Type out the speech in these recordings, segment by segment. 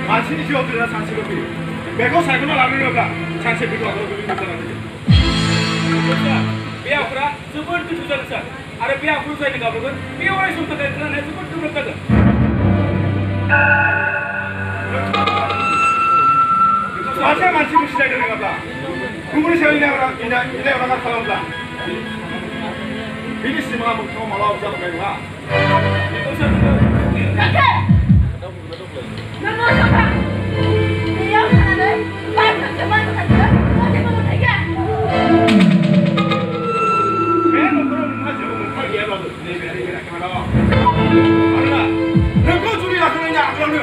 마치니 지어들으나 산책을 비 매거 살고나 라면이가 산책 비도 하고 그러는 거잖아. 비아프라 저번도 주잖아. 아래 비아프로 사이드 가보면 비오의 손도 됐잖아. 내 저번 좀 그랬거든. 마치 만치고 시작되는 거다. 그분이 세우냐고라 이내오라가 살아온다. 비리스만 한번 더 말아보자고 그래가. Nó nói sao không? Đi đâu thằng đấy? Ba thằng cho ba thằng nữa. Nó sẽ không thấy cả. Bé nó 그럼 하지 뭐 팔게 해봐도 내가 이렇게 말아. 아니라 너거 줄이라 그러냐 그러면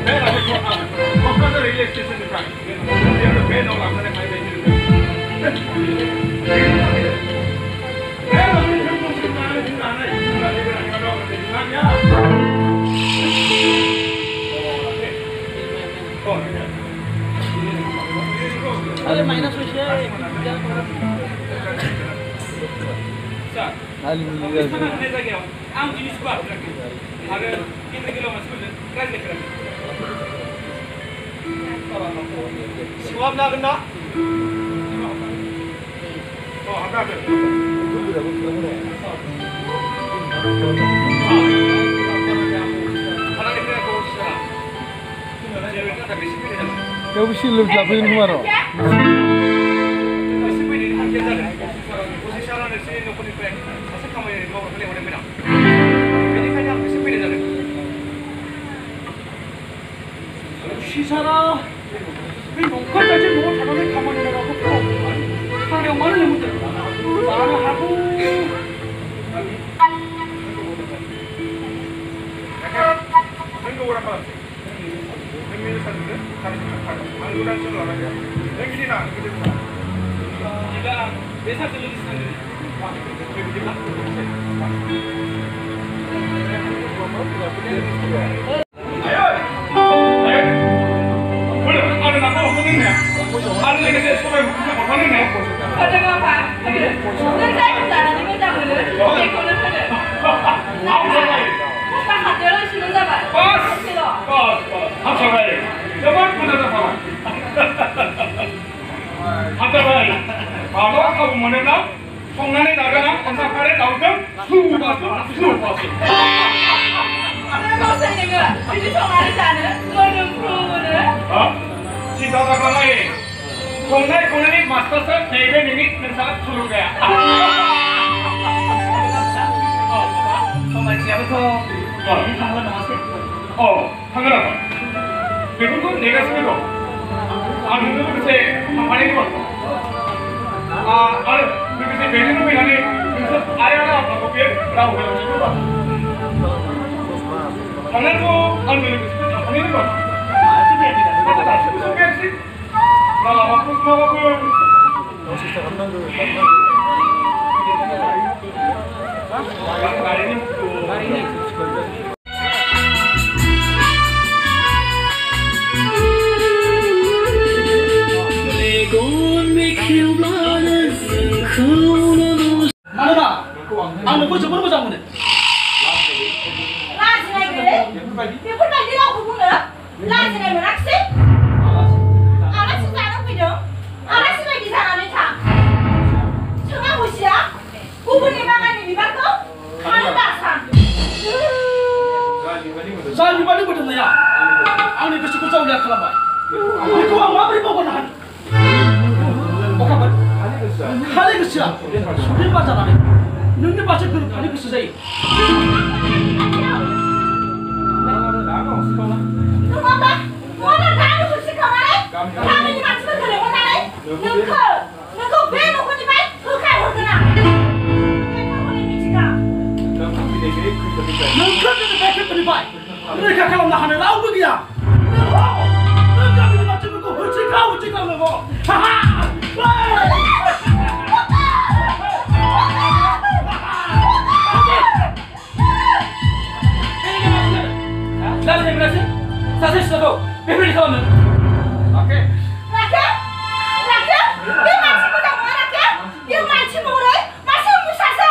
내가 거기서 릴렉스해주니까 내가 배 넣으라고 내가 많이 해주는데 내가 우리 형동생도 안 해주는 안 해. 누가 내가 내가 넣으면 되지 말이야. Olha, mas na sua cheia. Siwab na kena? Oh, ada ke? Kau mesti lebih lapin kemana? 시사라 그 농가까지 뭐 자동에 가만히 내라고 환경만을 내면 된다. 말을 하고 한국어라 말았지. 백미를 사는데 한국어란 줄 알아야 백미리나 네가 회사 들리기 사는데 성난에 나가나 건사팔에 나오면 수고봤어. 선생님은 우리 정하지 않은 너는 프로그는 지도자 가만히 성날 고난이 마스터스 대회 리밋 능사가 주로야. 정말 지하부터 이 방을 나왔어요. 당연하다. 외국은 내가 쓰기로 누구 그새 한판에 입었어. 그새 매니노에 가니 그래서 아야나 바꿔게 라고 해가지고 당연도 안 되는 거 당연히 봐. 그래서 나 쓰고 소개했지. 나 나만 뽑아보고 Ano ko sebelum bersama ni? Lagi lagi deh. People lagi lah aku pun lah. Lagi lagi meraksi. Anak sih jangan video. Anak sih lagi jangan ni tak. Cuma usia. Kubur ni makan ni bibarko. Kalau basan. Saya ni balik betul ya. Aku ni kesukaan jauh lihat kalau baik. Itu apa beri bawa nahan? Oke ber. Kali kesia. Sudah baca lagi. नोंनि बाथ्रा गोरोबनानै गोसो जायो नङाबा रैखा खालामनो हानाय रावबो गैया नों गामिनि मानसिफोरखौ होथिखाव नोङो Lalu berhasil, saya sudah bebas kamu. Oke. Rakyat, dia masih muda rakyat, dia masih muda, masih musasa.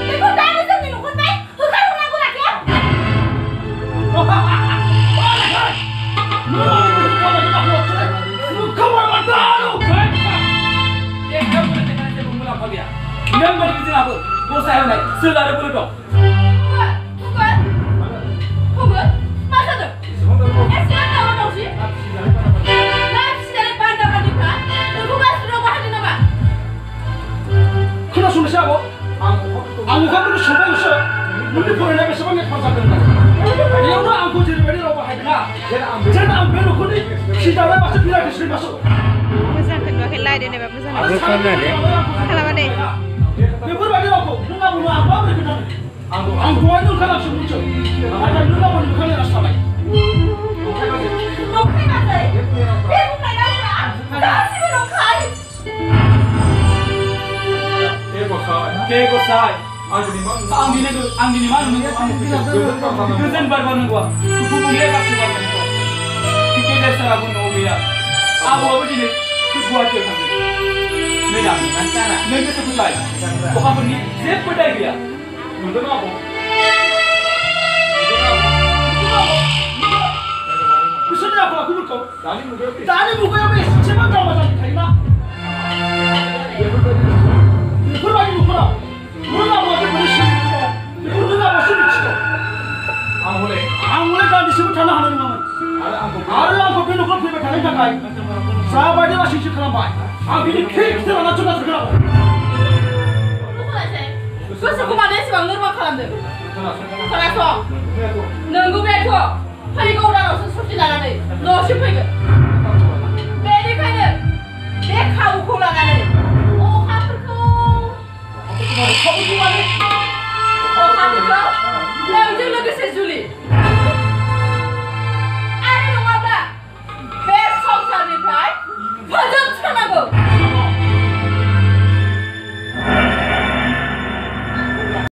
Ibu tadi tu minum kopi, bukan aku rakyat. Lu kawan mata lu. Dia kamu nak tengah saya memulai apa dia? Member kita apa? Bos saya nak, sudah ada bulu dong. Bukan, masa tu? Siapa orang tahu sih? Nanti dari bandar Adika, bukan sudah bahan nama. Kena sudah siapa? Aku kan itu coba usaha. Mungkin pernah nak sebanyak pasal benda. Ya udah aku jadi benda orang bahan dah. Jangan ambil aku ni. Kita orang masuk bila kita masuk. Moja kedua kelai deh nih, moja. Kalau mana? Bebur bagi aku. Nuna bunuh apa berkenaan? Aku ini kan langsung muncul. Ada nuna bunuh kan yang asal. Bukan ada. Dia bukan ada. Kasih belum kai. Kego sai. Ang dini mana nih? Kezen barban gua. Kuku dia tak suka barban gua. Kita dah serabu novia. Abu jadi gua tu kan. Mega, mega tu sai. Bukan pergi. Zep pada dia. Mungkin apa? Misalnya aku berkau. Tadi buka yang bes. Siapa tahu macam ni kaya? Bebur bagi buka. Nuna buat berusaha. Nuna masuk di situ. Angule kan di situ tanah hari mana? Ada angkut pintu kau pergi bertanah jagai. Sahabat dia masih cekram baik. Angkut ini kek kita nak cakap terkenal. Bukan saya. Kau sekuman dia sebab normal kalam deh. Kalau so, nunggu betul. Hari kau orang harus suci dalam ni. No siapa ke? Beri kaya. Dia kau kau langan ni. Oh, apa kau? Kau tu mana?